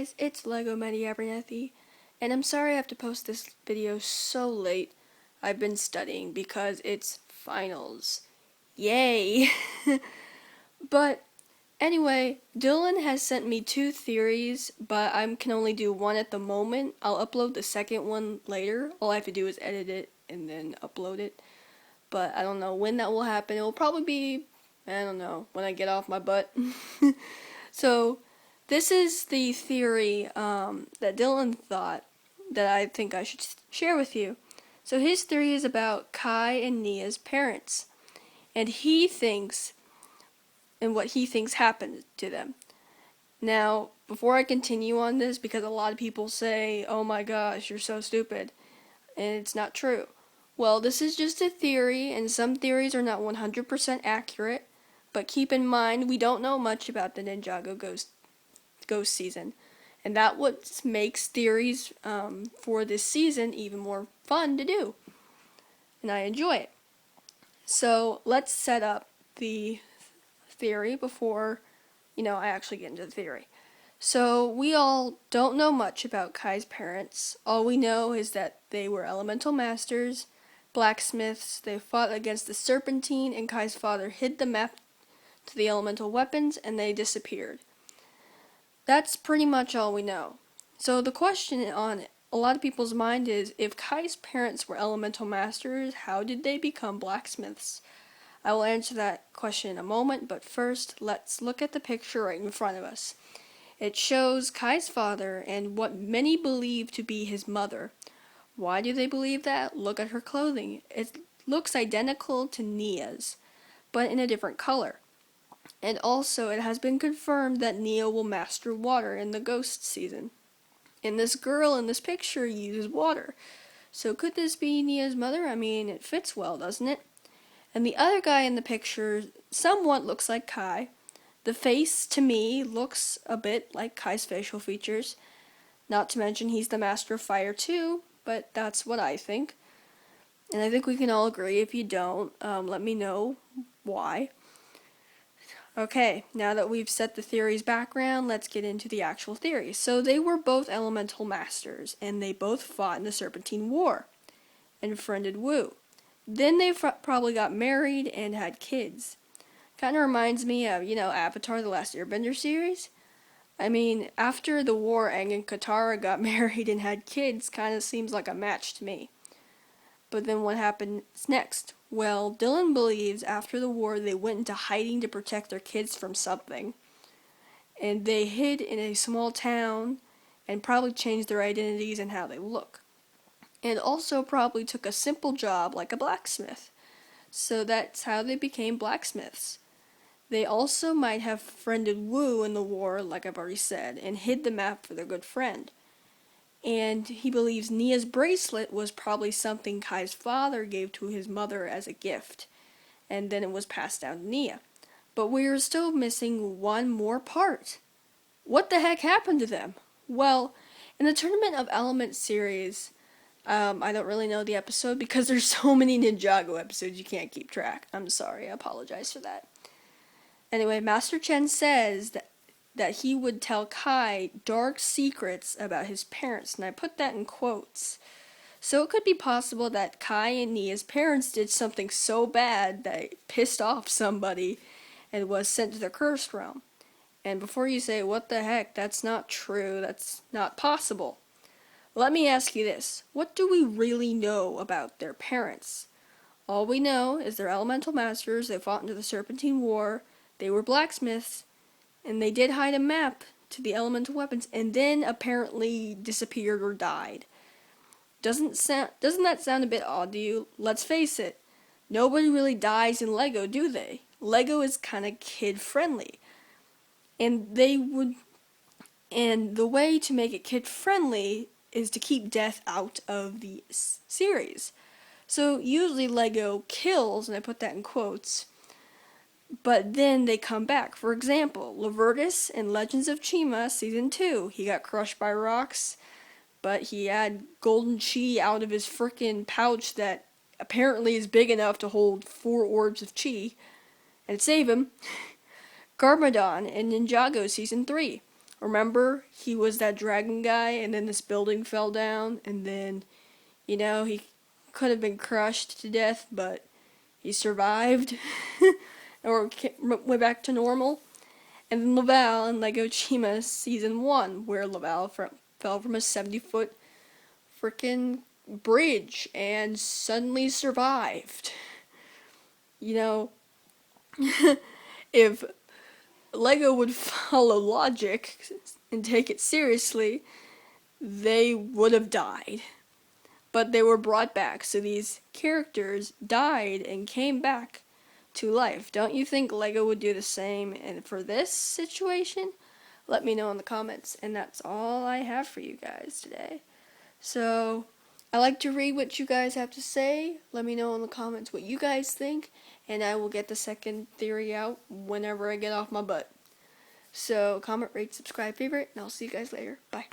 guys, it's Lego Maddy, and I'm sorry I have to post this video so late. I've been studying because it's finals. Yay! But anyway, Dylan has sent me 2 theories, but I can only do one at the moment. I'll upload the second one later. All I have to do is edit it and then upload it. But I don't know when that will happen. It will probably be, I don't know, when I get off my butt. So, this is the theory that Dylan thought that I think I should share with you. So his theory is about Kai and Nia's parents, and what he thinks happened to them. Now, before I continue on this, because a lot of people say, "Oh my gosh, you're so stupid," and it's not true. Well, this is just a theory, and some theories are not 100% accurate, but keep in mind we don't know much about the Ninjago ghost season, and that what makes theories for this season even more fun to do, and I enjoy it. So let's set up the theory before I actually get into the theory. So we all don't know much about Kai's parents. All we know is that they were elemental masters, blacksmiths. They fought against the Serpentine, and Kai's father hid the map to the elemental weapons, and they disappeared. That's pretty much all we know. So the question on a lot of people's mind is, if Kai's parents were elemental masters, how did they become blacksmiths? I will answer that question in a moment, but first, let's look at the picture right in front of us. It shows Kai's father and what many believe to be his mother. Why do they believe that? Look at her clothing. It looks identical to Nia's, but in a different color. And also, it has been confirmed that Nia will master water in the ghost season. And this girl in this picture uses water. So could this be Nia's mother? I mean, it fits well, doesn't it? And the other guy in the picture somewhat looks like Kai. The face, to me, looks a bit like Kai's facial features. Not to mention he's the master of fire too, but that's what I think. And I think we can all agree. If you don't, let me know why. Okay, now that we've set the theory's background, let's get into the actual theory. So they were both elemental masters, and they both fought in the Serpentine War and friended Wu. Then they probably got married and had kids. Kind of reminds me of, Avatar: The Last Airbender series. I mean, after the war, Aang and Katara got married and had kids, kind of seems like a match to me. But then what happens next? Well, Dylan believes after the war they went into hiding to protect their kids from something. And they hid in a small town and probably changed their identities and how they look. And also probably took a simple job like a blacksmith. So that's how they became blacksmiths. They also might have friended Wu in the war, like I've already said, and hid the map for their good friend. And he believes Nia's bracelet was probably something Kai's father gave to his mother as a gift, and then it was passed down to Nia. But we are still missing one more part. What the heck happened to them? Well, in the Tournament of Elements series, I don't really know the episode because there's so many Ninjago episodes you can't keep track. I'm sorry, I apologize for that. Anyway, Master Chen says that he would tell Kai dark secrets about his parents, and I put that in quotes. So it could be possible that Kai and Nia's parents did something so bad that it pissed off somebody and was sent to the cursed realm. And before you say, what the heck, that's not true, that's not possible. Let me ask you this, what do we really know about their parents? All we know is they're elemental masters, they fought into the Serpentine War, they were blacksmiths, and they did hide a map to the elemental weapons, and then apparently disappeared or died. Doesn't that sound a bit odd to you? Let's face it, nobody really dies in Lego, do they? Lego is kind of kid-friendly. And the way to make it kid-friendly is to keep death out of the series. So usually Lego kills, and I put that in quotes, but then they come back. For example, Lavertus in Legends of Chima Season 2. He got crushed by rocks, but he had golden chi out of his frickin' pouch that apparently is big enough to hold 4 orbs of chi and save him. Garmadon in Ninjago Season 3. Remember, he was that dragon guy, and then this building fell down, and then, he could have been crushed to death, but he survived, or went back to normal. And then Laval in Lego Chima Season 1, where Laval fell from a 70-foot freaking bridge and suddenly survived. If Lego would follow logic and take it seriously, they would have died. But they were brought back, so these characters died and came back to life. Don't you think Lego would do the same? And for this situation, let me know in the comments. And that's all I have for you guys today. So, I like to read what you guys have to say. Let me know in the comments what you guys think, and I will get the second theory out whenever I get off my butt. So, comment, rate, subscribe, favorite, and I'll see you guys later. Bye.